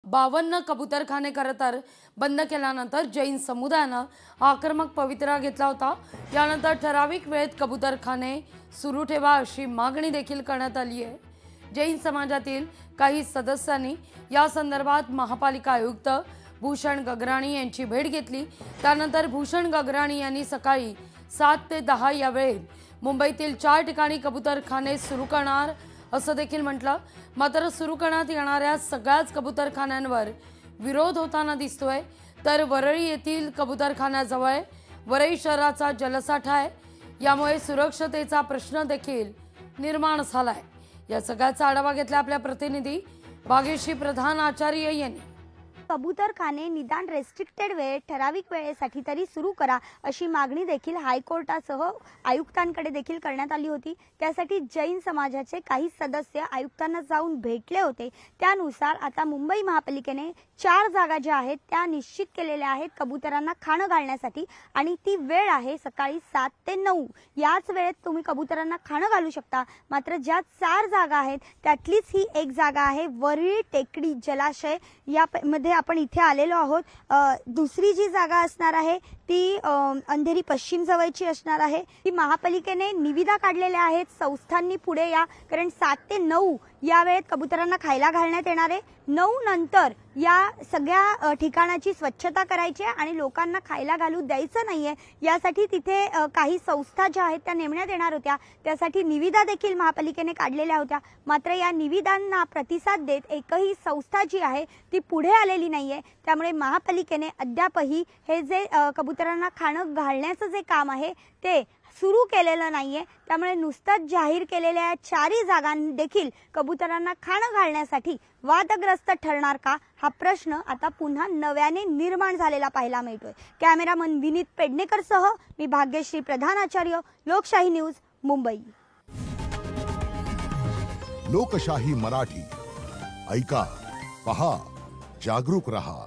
52 कबूतरखाने तर बंद केल्यानंतर जैन समुदायानं आक्रमक पवित्रा घेतला होता। यानंतर ठराविक वेळेत कबूतरखाने सुरू ठेवा अशी मागणी देखील करण्यात आली आहे। जैन समाजातील काही सदस्यांनी या संदर्भात महापालिका आयुक्त भूषण गगराणी यांची भेट घेतली। त्यानंतर भूषण गगराणी यांनी सकाळी 7 ते 10 या वेळेत मुंबईतील 4 ठिकाणी कबूतरखाने सुरू करणार असं देखील म्हटलं। मात्र सुरू करण्यात येणाऱ्या सगळ्याच कबूतरखान्यांवर विरोध होताना दिसतोय। तर वरळी येथील कबूतरखान्याजवळ वरळी शहराचा जलसाठा आहे, यामुळे सुरक्षतेचा प्रश्न देखील निर्माण झालाय। या सगळ्याचा आढावा घेतला आपल्या प्रतिनिधी भाग्यश्री प्रधान आचार्य यांनी। कबूतरखाने निदान रेस्ट्रिक्टेड वेळेत ठराविक वेळेसाठी तरी सुरू करा अशी मागणी देखील हायकोर्टासह आयुक्तांकडे देखील करण्यात आली होती। त्यासाठी जैन समाजाचे काही सदस्य आयुक्तांना जाऊन भेटले होते। त्यानुसार आता मुंबई महापालिकेने 4 जागा ज्या आहेत त्या निश्चित केलेल्या आहेत कबूतरांना खाणं घालण्यासाठी, आणि ती वेळ आहे सकाळी 7 ते 9 याच वेळेत तुम्ही कबूतरांना खाणं घालू शकता। मात्र ज्या 4 जागा आहेत त्यातलीच ही एक जागा आहे वरळी टेकडी जलाशय, या मध्ये आपण इथे आलेलो आहोत। दुसरी जी जागा असणार आहे ती अंधेरी पश्चिम जवळची असणार आहे। ती महापालिकेने निविदा काढलेल्या आहेत, संस्थांनी पुढे या, कारण 7 ते 9 या वेळेत कबूतरांना खायला घालण्यात येणार आहे। 9 नंतर या सगळ्या ठिकाणाची स्वच्छता करायची आणि लोकांना खायला घालू द्यायचं नाहीये, यासाठी तिथे काही संस्था ज्या आहेत त्या नेमण्यात येणार होत्या। त्यासाठी निविदा देखील महापालिकेने काढलेल्या होत्या। मात्र या निविदांना प्रतिसाद देत एकही संस्था जी आहे ती पुढे आलेली नाहीये। त्यामुळे महापालिकेने अद्यापही हे जे कबूतरांना खाणं घालण्याचं जे काम आहे ते सुरू केलेलं नाहीये। त्यामुळे नुसतंच जाहीर केलेल्या 4 जागांनी देखील कबूतरांना खाणं घालण्यासाठी वादग्रस्त ठरणार का, हा प्रश्न आता पुन्हा नव्याने निर्माण झालेला पाहायला मिळतोय। कॅमेरामन विनीत पेडणेकर सह मी भाग्यश्री प्रधान आचार्य, लोकशाही न्यूज, मुंबई। लोकशाही मराठी ऐका, पहा, जागरूक रहा।